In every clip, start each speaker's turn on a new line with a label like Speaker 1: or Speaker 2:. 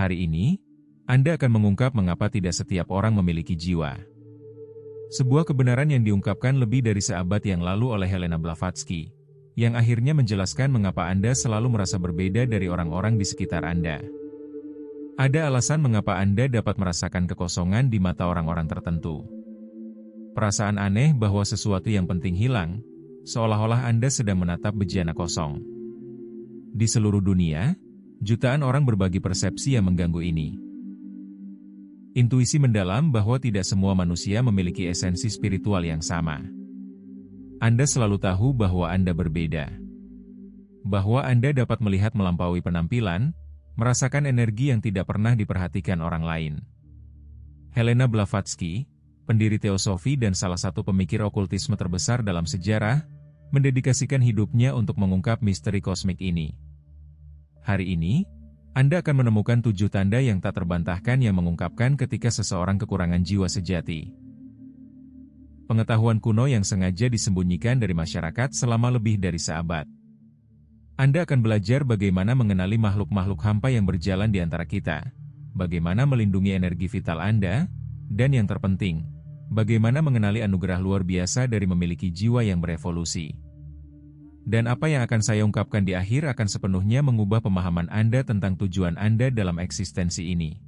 Speaker 1: Hari ini, Anda akan mengungkap mengapa tidak setiap orang memiliki jiwa. Sebuah kebenaran yang diungkapkan lebih dari seabad yang lalu oleh Helena Blavatsky, yang akhirnya menjelaskan mengapa Anda selalu merasa berbeda dari orang-orang di sekitar Anda. Ada alasan mengapa Anda dapat merasakan kekosongan di mata orang-orang tertentu. Perasaan aneh bahwa sesuatu yang penting hilang, seolah-olah Anda sedang menatap bejana kosong. Di seluruh dunia, jutaan orang berbagi persepsi yang mengganggu ini. Intuisi mendalam bahwa tidak semua manusia memiliki esensi spiritual yang sama. Anda selalu tahu bahwa Anda berbeda. Bahwa Anda dapat melihat melampaui penampilan, merasakan energi yang tidak pernah diperhatikan orang lain. Helena Blavatsky, pendiri teosofi dan salah satu pemikir okultisme terbesar dalam sejarah, mendedikasikan hidupnya untuk mengungkap misteri kosmik ini. Hari ini, Anda akan menemukan 7 tanda yang tak terbantahkan yang mengungkapkan ketika seseorang kekurangan jiwa sejati. Pengetahuan kuno yang sengaja disembunyikan dari masyarakat selama lebih dari seabad. Anda akan belajar bagaimana mengenali makhluk-makhluk hampa yang berjalan di antara kita, bagaimana melindungi energi vital Anda, dan yang terpenting, bagaimana mengenali anugerah luar biasa dari memiliki jiwa yang berevolusi. Dan apa yang akan saya ungkapkan di akhir akan sepenuhnya mengubah pemahaman Anda tentang tujuan Anda dalam eksistensi ini.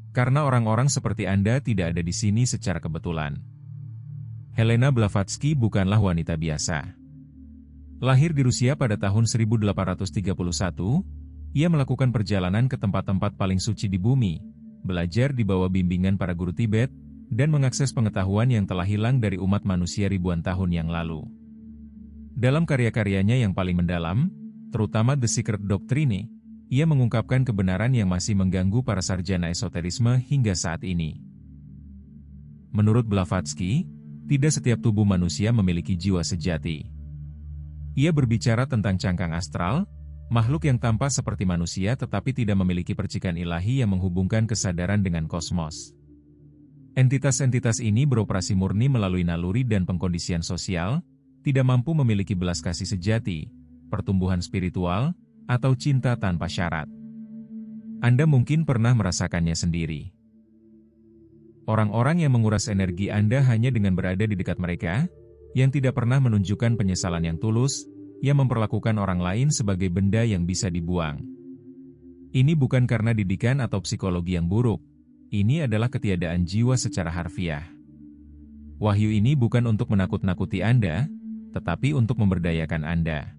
Speaker 1: Karena orang-orang seperti Anda tidak ada di sini secara kebetulan. Helena Blavatsky bukanlah wanita biasa. Lahir di Rusia pada tahun 1831, ia melakukan perjalanan ke tempat-tempat paling suci di bumi, belajar di bawah bimbingan para guru Tibet, dan mengakses pengetahuan yang telah hilang dari umat manusia ribuan tahun yang lalu. Dalam karya-karyanya yang paling mendalam, terutama The Secret Doctrine, ia mengungkapkan kebenaran yang masih mengganggu para sarjana esoterisme hingga saat ini. Menurut Blavatsky, tidak setiap tubuh manusia memiliki jiwa sejati. Ia berbicara tentang cangkang astral, makhluk yang tampak seperti manusia tetapi tidak memiliki percikan ilahi yang menghubungkan kesadaran dengan kosmos. Entitas-entitas ini beroperasi murni melalui naluri dan pengkondisian sosial, tidak mampu memiliki belas kasih sejati, pertumbuhan spiritual, atau cinta tanpa syarat. Anda mungkin pernah merasakannya sendiri. Orang-orang yang menguras energi Anda hanya dengan berada di dekat mereka, yang tidak pernah menunjukkan penyesalan yang tulus, yang memperlakukan orang lain sebagai benda yang bisa dibuang. Ini bukan karena didikan atau psikologi yang buruk, ini adalah ketiadaan jiwa secara harfiah. Wahyu ini bukan untuk menakut-nakuti Anda, tetapi untuk memberdayakan Anda.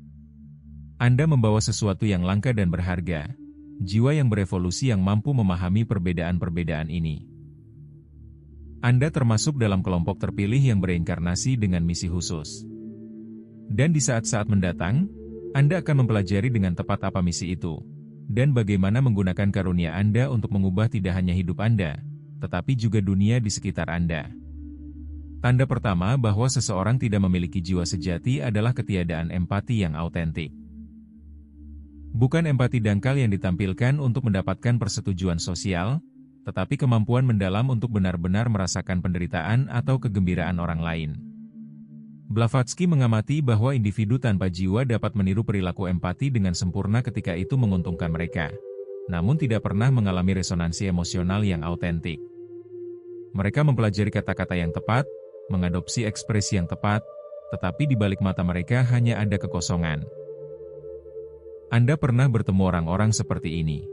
Speaker 1: Anda membawa sesuatu yang langka dan berharga, jiwa yang berevolusi yang mampu memahami perbedaan-perbedaan ini. Anda termasuk dalam kelompok terpilih yang bereinkarnasi dengan misi khusus. Dan di saat-saat mendatang, Anda akan mempelajari dengan tepat apa misi itu, dan bagaimana menggunakan karunia Anda untuk mengubah tidak hanya hidup Anda, tetapi juga dunia di sekitar Anda. Tanda pertama bahwa seseorang tidak memiliki jiwa sejati adalah ketiadaan empati yang autentik. Bukan empati dangkal yang ditampilkan untuk mendapatkan persetujuan sosial, tetapi kemampuan mendalam untuk benar-benar merasakan penderitaan atau kegembiraan orang lain. Blavatsky mengamati bahwa individu tanpa jiwa dapat meniru perilaku empati dengan sempurna ketika itu menguntungkan mereka, namun tidak pernah mengalami resonansi emosional yang autentik. Mereka mempelajari kata-kata yang tepat, mengadopsi ekspresi yang tepat, tetapi di balik mata mereka hanya ada kekosongan. Anda pernah bertemu orang-orang seperti ini.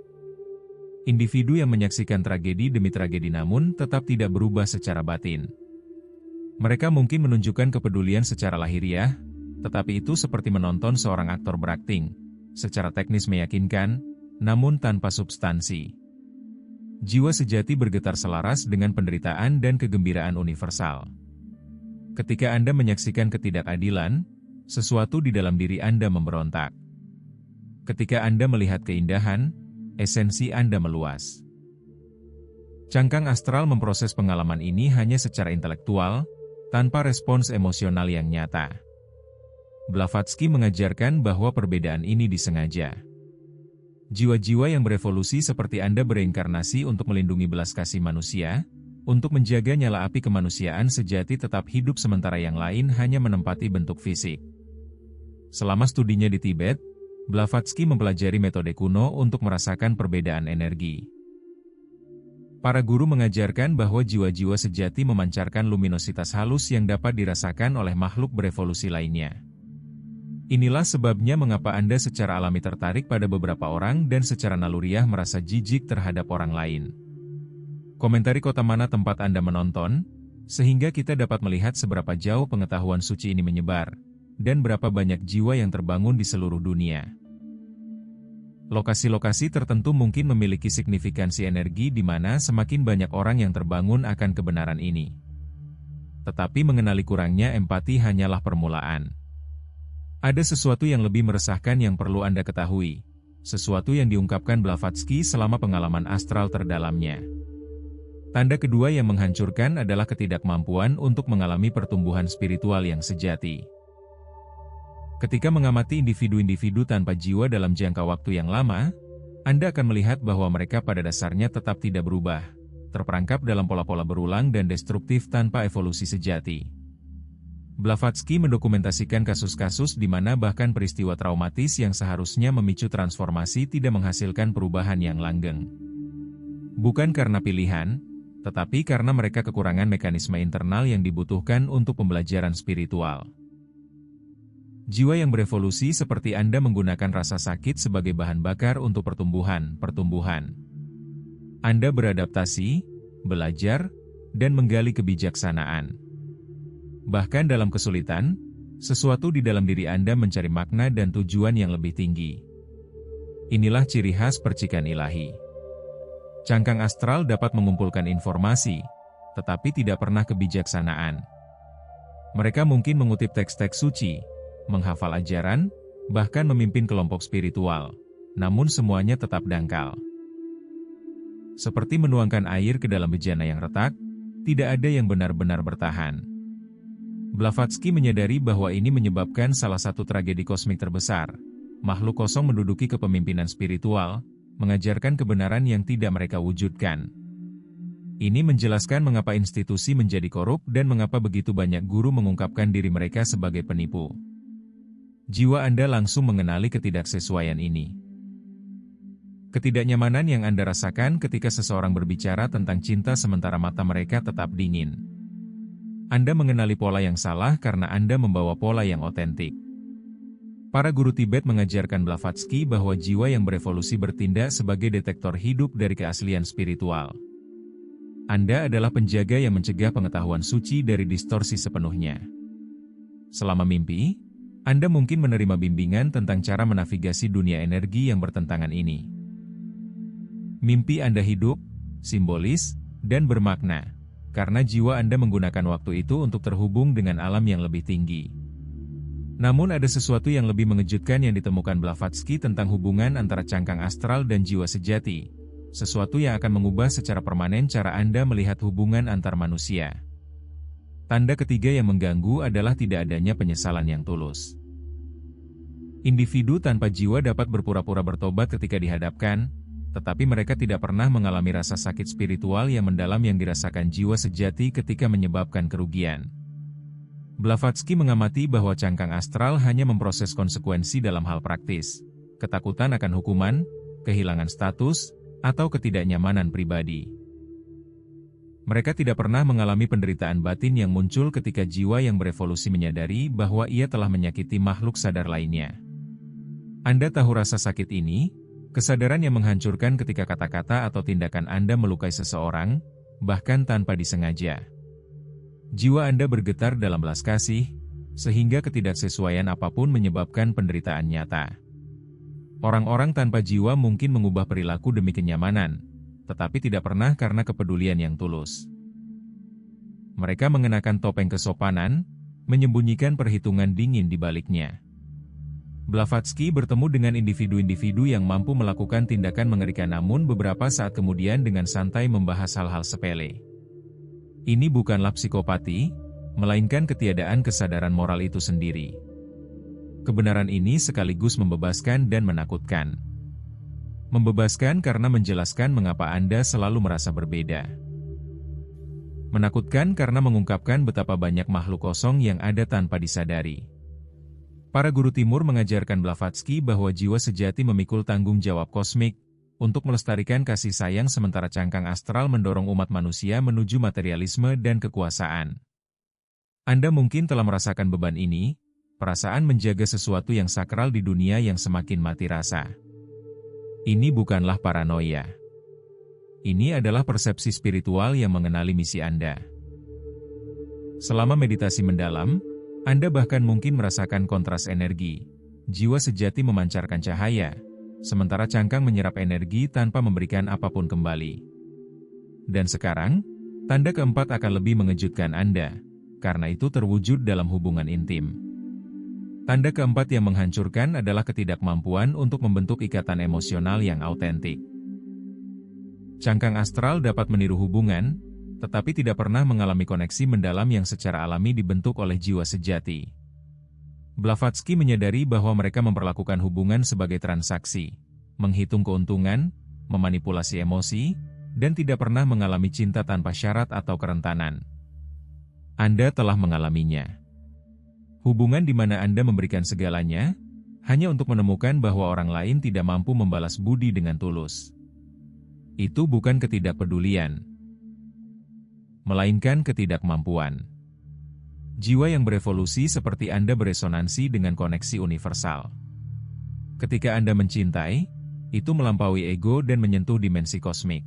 Speaker 1: Individu yang menyaksikan tragedi demi tragedi namun tetap tidak berubah secara batin. Mereka mungkin menunjukkan kepedulian secara lahiriah, tetapi itu seperti menonton seorang aktor berakting, secara teknis meyakinkan, namun tanpa substansi. Jiwa sejati bergetar selaras dengan penderitaan dan kegembiraan universal. Ketika Anda menyaksikan ketidakadilan, sesuatu di dalam diri Anda memberontak. Ketika Anda melihat keindahan, esensi Anda meluas. Cangkang astral memproses pengalaman ini hanya secara intelektual, tanpa respons emosional yang nyata. Blavatsky mengajarkan bahwa perbedaan ini disengaja. Jiwa-jiwa yang berevolusi seperti Anda bereinkarnasi untuk melindungi belas kasih manusia, untuk menjaga nyala api kemanusiaan sejati tetap hidup sementara yang lain hanya menempati bentuk fisik. Selama studinya di Tibet, Blavatsky mempelajari metode kuno untuk merasakan perbedaan energi. Para guru mengajarkan bahwa jiwa-jiwa sejati memancarkan luminositas halus yang dapat dirasakan oleh makhluk berevolusi lainnya. Inilah sebabnya mengapa Anda secara alami tertarik pada beberapa orang dan secara naluriah merasa jijik terhadap orang lain. Komentari kota mana tempat Anda menonton, sehingga kita dapat melihat seberapa jauh pengetahuan suci ini menyebar, dan berapa banyak jiwa yang terbangun di seluruh dunia. Lokasi-lokasi tertentu mungkin memiliki signifikansi energi di mana semakin banyak orang yang terbangun akan kebenaran ini. Tetapi mengenali kurangnya empati hanyalah permulaan. Ada sesuatu yang lebih meresahkan yang perlu Anda ketahui, sesuatu yang diungkapkan Blavatsky selama pengalaman astral terdalamnya. Tanda kedua yang menghancurkan adalah ketidakmampuan untuk mengalami pertumbuhan spiritual yang sejati. Ketika mengamati individu-individu tanpa jiwa dalam jangka waktu yang lama, Anda akan melihat bahwa mereka pada dasarnya tetap tidak berubah, terperangkap dalam pola-pola berulang dan destruktif tanpa evolusi sejati. Blavatsky mendokumentasikan kasus-kasus di mana bahkan peristiwa traumatis yang seharusnya memicu transformasi tidak menghasilkan perubahan yang langgeng. Bukan karena pilihan, tetapi karena mereka kekurangan mekanisme internal yang dibutuhkan untuk pembelajaran spiritual. Jiwa yang berevolusi seperti Anda menggunakan rasa sakit sebagai bahan bakar untuk pertumbuhan. Anda beradaptasi, belajar, dan menggali kebijaksanaan. Bahkan dalam kesulitan, sesuatu di dalam diri Anda mencari makna dan tujuan yang lebih tinggi. Inilah ciri khas percikan ilahi. Cangkang astral dapat mengumpulkan informasi, tetapi tidak pernah kebijaksanaan. Mereka mungkin mengutip teks-teks suci, menghafal ajaran, bahkan memimpin kelompok spiritual, namun semuanya tetap dangkal. Seperti menuangkan air ke dalam bejana yang retak, tidak ada yang benar-benar bertahan. Blavatsky menyadari bahwa ini menyebabkan salah satu tragedi kosmik terbesar. Makhluk kosong menduduki kepemimpinan spiritual, mengajarkan kebenaran yang tidak mereka wujudkan. Ini menjelaskan mengapa institusi menjadi korup dan mengapa begitu banyak guru mengungkapkan diri mereka sebagai penipu. Jiwa Anda langsung mengenali ketidaksesuaian ini. Ketidaknyamanan yang Anda rasakan ketika seseorang berbicara tentang cinta sementara mata mereka tetap dingin. Anda mengenali pola yang salah karena Anda membawa pola yang otentik. Para guru Tibet mengajarkan Blavatsky bahwa jiwa yang berevolusi bertindak sebagai detektor hidup dari keaslian spiritual. Anda adalah penjaga yang mencegah pengetahuan suci dari distorsi sepenuhnya. Selama mimpi, Anda mungkin menerima bimbingan tentang cara menavigasi dunia energi yang bertentangan ini. Mimpi Anda hidup, simbolis, dan bermakna, karena jiwa Anda menggunakan waktu itu untuk terhubung dengan alam yang lebih tinggi. Namun ada sesuatu yang lebih mengejutkan yang ditemukan Blavatsky tentang hubungan antara cangkang astral dan jiwa sejati, sesuatu yang akan mengubah secara permanen cara Anda melihat hubungan antar manusia. Tanda ketiga yang mengganggu adalah tidak adanya penyesalan yang tulus. Individu tanpa jiwa dapat berpura-pura bertobat ketika dihadapkan, tetapi mereka tidak pernah mengalami rasa sakit spiritual yang mendalam yang dirasakan jiwa sejati ketika menyebabkan kerugian. Blavatsky mengamati bahwa cangkang astral hanya memproses konsekuensi dalam hal praktis, ketakutan akan hukuman, kehilangan status, atau ketidaknyamanan pribadi. Mereka tidak pernah mengalami penderitaan batin yang muncul ketika jiwa yang berevolusi menyadari bahwa ia telah menyakiti makhluk sadar lainnya. Anda tahu rasa sakit ini, kesadaran yang menghancurkan ketika kata-kata atau tindakan Anda melukai seseorang, bahkan tanpa disengaja. Jiwa Anda bergetar dalam belas kasih, sehingga ketidaksesuaian apapun menyebabkan penderitaan nyata. Orang-orang tanpa jiwa mungkin mengubah perilaku demi kenyamanan, tetapi tidak pernah karena kepedulian yang tulus. Mereka mengenakan topeng kesopanan, menyembunyikan perhitungan dingin di baliknya. Blavatsky bertemu dengan individu-individu yang mampu melakukan tindakan mengerikan namun beberapa saat kemudian dengan santai membahas hal-hal sepele. Ini bukanlah psikopati, melainkan ketiadaan kesadaran moral itu sendiri. Kebenaran ini sekaligus membebaskan dan menakutkan. Membebaskan karena menjelaskan mengapa Anda selalu merasa berbeda. Menakutkan karena mengungkapkan betapa banyak makhluk kosong yang ada tanpa disadari. Para guru timur mengajarkan Blavatsky bahwa jiwa sejati memikul tanggung jawab kosmik untuk melestarikan kasih sayang, sementara cangkang astral mendorong umat manusia menuju materialisme dan kekuasaan. Anda mungkin telah merasakan beban ini, perasaan menjaga sesuatu yang sakral di dunia yang semakin mati rasa. Ini bukanlah paranoia. Ini adalah persepsi spiritual yang mengenali misi Anda. Selama meditasi mendalam, Anda bahkan mungkin merasakan kontras energi. Jiwa sejati memancarkan cahaya, sementara cangkang menyerap energi tanpa memberikan apapun kembali. Dan sekarang, tanda keempat akan lebih mengejutkan Anda, karena itu terwujud dalam hubungan intim. Tanda keempat yang menghancurkan adalah ketidakmampuan untuk membentuk ikatan emosional yang autentik. Cangkang astral dapat meniru hubungan, tetapi tidak pernah mengalami koneksi mendalam yang secara alami dibentuk oleh jiwa sejati. Blavatsky menyadari bahwa mereka memperlakukan hubungan sebagai transaksi, menghitung keuntungan, memanipulasi emosi, dan tidak pernah mengalami cinta tanpa syarat atau kerentanan. Anda telah mengalaminya. Hubungan di mana Anda memberikan segalanya, hanya untuk menemukan bahwa orang lain tidak mampu membalas budi dengan tulus. Itu bukan ketidakpedulian, melainkan ketidakmampuan. Jiwa yang berevolusi seperti Anda beresonansi dengan koneksi universal. Ketika Anda mencintai, itu melampaui ego dan menyentuh dimensi kosmik.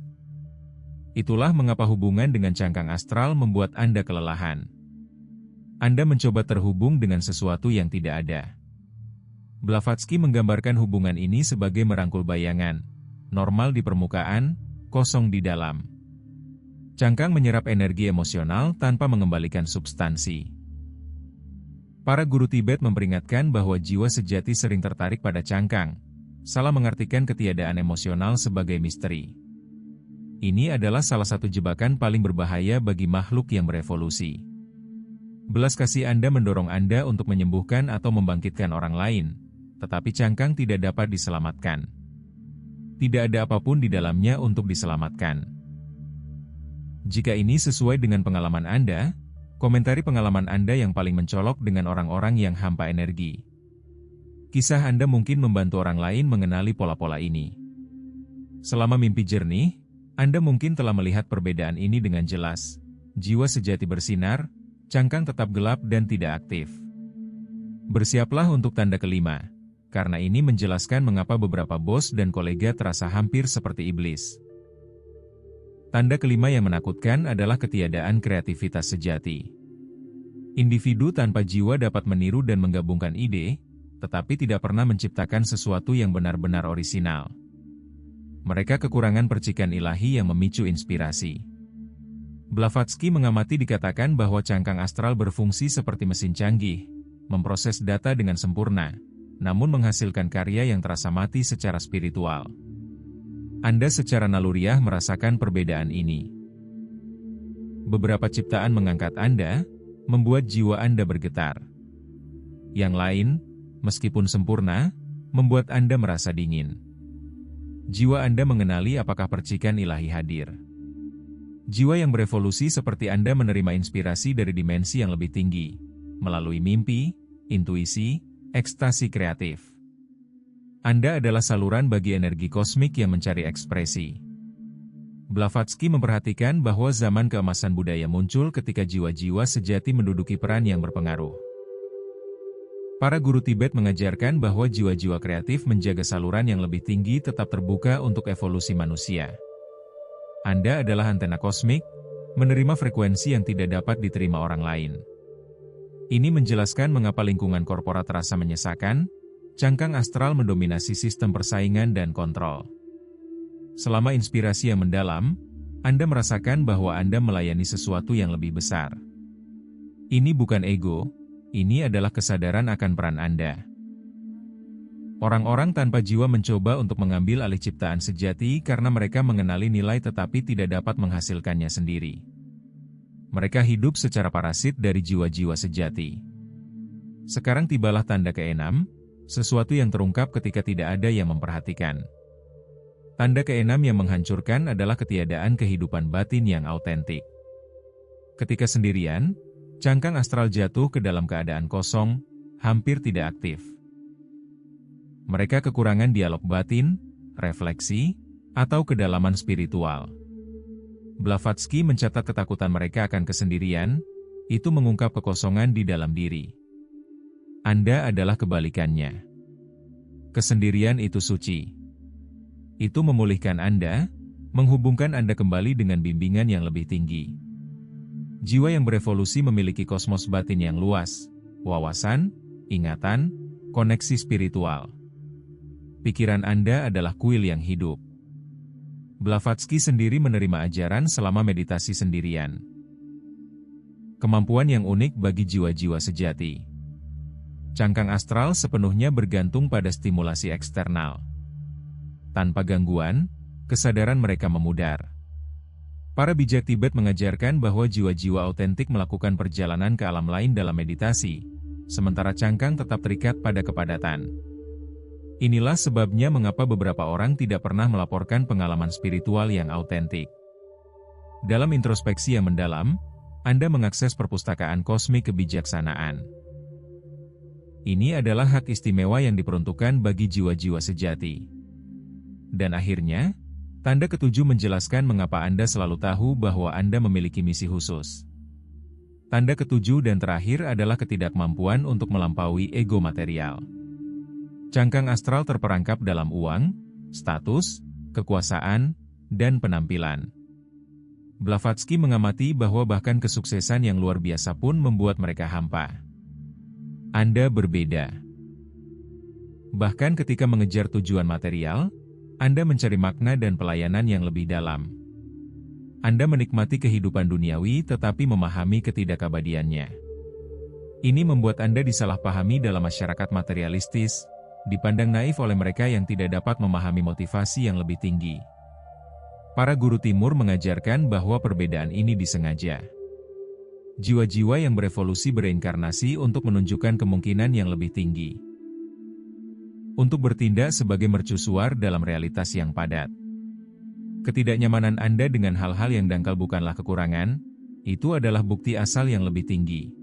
Speaker 1: Itulah mengapa hubungan dengan cangkang astral membuat Anda kelelahan. Anda mencoba terhubung dengan sesuatu yang tidak ada. Blavatsky menggambarkan hubungan ini sebagai merangkul bayangan, normal di permukaan, kosong di dalam. Cangkang menyerap energi emosional tanpa mengembalikan substansi. Para guru Tibet memperingatkan bahwa jiwa sejati sering tertarik pada cangkang, salah mengartikan ketiadaan emosional sebagai misteri. Ini adalah salah satu jebakan paling berbahaya bagi makhluk yang berevolusi. Belas kasih Anda mendorong Anda untuk menyembuhkan atau membangkitkan orang lain, tetapi cangkang tidak dapat diselamatkan. Tidak ada apapun di dalamnya untuk diselamatkan. Jika ini sesuai dengan pengalaman Anda, komentari pengalaman Anda yang paling mencolok dengan orang-orang yang hampa energi. Kisah Anda mungkin membantu orang lain mengenali pola-pola ini. Selama mimpi jernih, Anda mungkin telah melihat perbedaan ini dengan jelas. Jiwa sejati bersinar, cangkang tetap gelap dan tidak aktif. Bersiaplah untuk tanda kelima, karena ini menjelaskan mengapa beberapa bos dan kolega terasa hampir seperti iblis. Tanda kelima yang menakutkan adalah ketiadaan kreativitas sejati. Individu tanpa jiwa dapat meniru dan menggabungkan ide, tetapi tidak pernah menciptakan sesuatu yang benar-benar orisinal. Mereka kekurangan percikan ilahi yang memicu inspirasi. Blavatsky mengamati dikatakan bahwa cangkang astral berfungsi seperti mesin canggih, memproses data dengan sempurna, namun menghasilkan karya yang terasa mati secara spiritual. Anda secara naluriah merasakan perbedaan ini. Beberapa ciptaan mengangkat Anda, membuat jiwa Anda bergetar. Yang lain, meskipun sempurna, membuat Anda merasa dingin. Jiwa Anda mengenali apakah percikan ilahi hadir. Jiwa yang berevolusi seperti Anda menerima inspirasi dari dimensi yang lebih tinggi, melalui mimpi, intuisi, ekstasi kreatif. Anda adalah saluran bagi energi kosmik yang mencari ekspresi. Blavatsky memperhatikan bahwa zaman keemasan budaya muncul ketika jiwa-jiwa sejati menduduki peran yang berpengaruh. Para guru Tibet mengajarkan bahwa jiwa-jiwa kreatif menjaga saluran yang lebih tinggi tetap terbuka untuk evolusi manusia. Anda adalah antena kosmik, menerima frekuensi yang tidak dapat diterima orang lain. Ini menjelaskan mengapa lingkungan korporat terasa menyesakan, cangkang astral mendominasi sistem persaingan dan kontrol. Selama inspirasi yang mendalam, Anda merasakan bahwa Anda melayani sesuatu yang lebih besar. Ini bukan ego, ini adalah kesadaran akan peran Anda. Orang-orang tanpa jiwa mencoba untuk mengambil alih ciptaan sejati karena mereka mengenali nilai tetapi tidak dapat menghasilkannya sendiri. Mereka hidup secara parasit dari jiwa-jiwa sejati. Sekarang tibalah tanda keenam, sesuatu yang terungkap ketika tidak ada yang memperhatikan. Tanda keenam yang menghancurkan adalah ketiadaan kehidupan batin yang autentik. Ketika sendirian, cangkang astral jatuh ke dalam keadaan kosong, hampir tidak aktif. Mereka kekurangan dialog batin, refleksi, atau kedalaman spiritual. Blavatsky mencatat ketakutan mereka akan kesendirian, itu mengungkap kekosongan di dalam diri. Anda adalah kebalikannya. Kesendirian itu suci. Itu memulihkan Anda, menghubungkan Anda kembali dengan bimbingan yang lebih tinggi. Jiwa yang berevolusi memiliki kosmos batin yang luas, wawasan, ingatan, koneksi spiritual. Pikiran Anda adalah kuil yang hidup. Blavatsky sendiri menerima ajaran selama meditasi sendirian. Kemampuan yang unik bagi jiwa-jiwa sejati. Cangkang astral sepenuhnya bergantung pada stimulasi eksternal. Tanpa gangguan, kesadaran mereka memudar. Para bijak Tibet mengajarkan bahwa jiwa-jiwa autentik melakukan perjalanan ke alam lain dalam meditasi, sementara cangkang tetap terikat pada kepadatan. Inilah sebabnya mengapa beberapa orang tidak pernah melaporkan pengalaman spiritual yang autentik. Dalam introspeksi yang mendalam, Anda mengakses perpustakaan kosmik kebijaksanaan. Ini adalah hak istimewa yang diperuntukkan bagi jiwa-jiwa sejati. Dan akhirnya, tanda ketujuh menjelaskan mengapa Anda selalu tahu bahwa Anda memiliki misi khusus. Tanda ketujuh dan terakhir adalah ketidakmampuan untuk melampaui ego material. Cangkang astral terperangkap dalam uang, status, kekuasaan, dan penampilan. Blavatsky mengamati bahwa bahkan kesuksesan yang luar biasa pun membuat mereka hampa. Anda berbeda. Bahkan ketika mengejar tujuan material, Anda mencari makna dan pelayanan yang lebih dalam. Anda menikmati kehidupan duniawi tetapi memahami ketidakabadiannya. Ini membuat Anda disalahpahami dalam masyarakat materialistis, dipandang naif oleh mereka yang tidak dapat memahami motivasi yang lebih tinggi. Para guru timur mengajarkan bahwa perbedaan ini disengaja. Jiwa-jiwa yang berevolusi bereinkarnasi untuk menunjukkan kemungkinan yang lebih tinggi. Untuk bertindak sebagai mercusuar dalam realitas yang padat. Ketidaknyamanan Anda dengan hal-hal yang dangkal bukanlah kekurangan, itu adalah bukti asal yang lebih tinggi.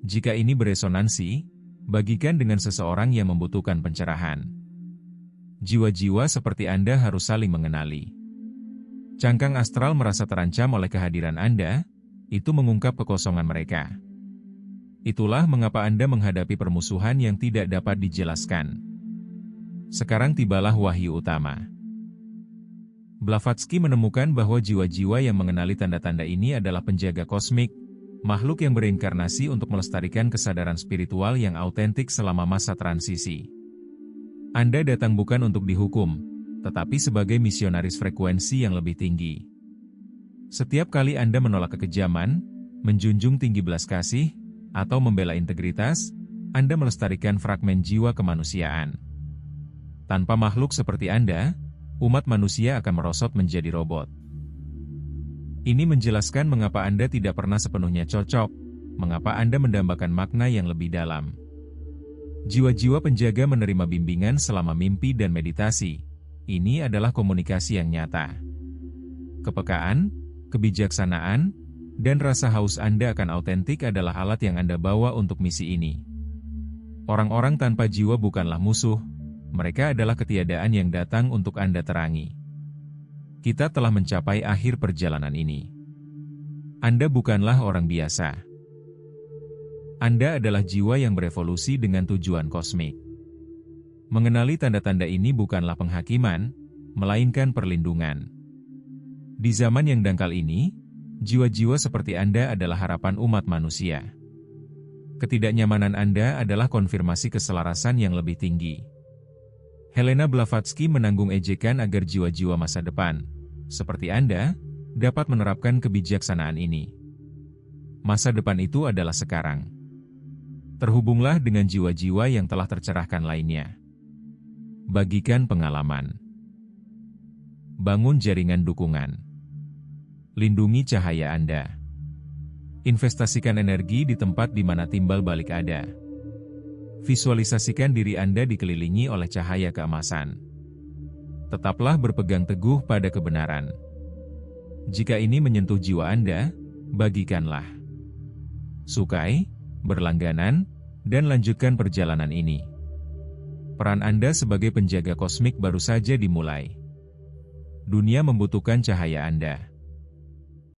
Speaker 1: Jika ini beresonansi, bagikan dengan seseorang yang membutuhkan pencerahan. Jiwa-jiwa seperti Anda harus saling mengenali. Cangkang astral merasa terancam oleh kehadiran Anda, itu mengungkap kekosongan mereka. Itulah mengapa Anda menghadapi permusuhan yang tidak dapat dijelaskan. Sekarang tibalah wahyu utama. Blavatsky menemukan bahwa jiwa-jiwa yang mengenali tanda-tanda ini adalah penjaga kosmik, makhluk yang bereinkarnasi untuk melestarikan kesadaran spiritual yang autentik selama masa transisi. Anda datang bukan untuk dihukum, tetapi sebagai misionaris frekuensi yang lebih tinggi. Setiap kali Anda menolak kekejaman, menjunjung tinggi belas kasih, atau membela integritas, Anda melestarikan fragmen jiwa kemanusiaan. Tanpa makhluk seperti Anda, umat manusia akan merosot menjadi robot. Ini menjelaskan mengapa Anda tidak pernah sepenuhnya cocok, mengapa Anda mendambakan makna yang lebih dalam. Jiwa-jiwa penjaga menerima bimbingan selama mimpi dan meditasi. Ini adalah komunikasi yang nyata. Kepekaan, kebijaksanaan, dan rasa haus Anda akan autentik adalah alat yang Anda bawa untuk misi ini. Orang-orang tanpa jiwa bukanlah musuh, mereka adalah ketiadaan yang datang untuk Anda terangi. Kita telah mencapai akhir perjalanan ini. Anda bukanlah orang biasa. Anda adalah jiwa yang berevolusi dengan tujuan kosmik. Mengenali tanda-tanda ini bukanlah penghakiman, melainkan perlindungan. Di zaman yang dangkal ini, jiwa-jiwa seperti Anda adalah harapan umat manusia. Ketidaknyamanan Anda adalah konfirmasi keselarasan yang lebih tinggi. Helena Blavatsky menanggung ejekan agar jiwa-jiwa masa depan, seperti Anda, dapat menerapkan kebijaksanaan ini. Masa depan itu adalah sekarang. Terhubunglah dengan jiwa-jiwa yang telah tercerahkan lainnya. Bagikan pengalaman. Bangun jaringan dukungan. Lindungi cahaya Anda. Investasikan energi di tempat di mana timbal balik ada. Visualisasikan diri Anda dikelilingi oleh cahaya keemasan. Tetaplah berpegang teguh pada kebenaran. Jika ini menyentuh jiwa Anda, bagikanlah. Sukai, berlangganan, dan lanjutkan perjalanan ini. Peran Anda sebagai penjaga kosmik baru saja dimulai. Dunia membutuhkan cahaya Anda.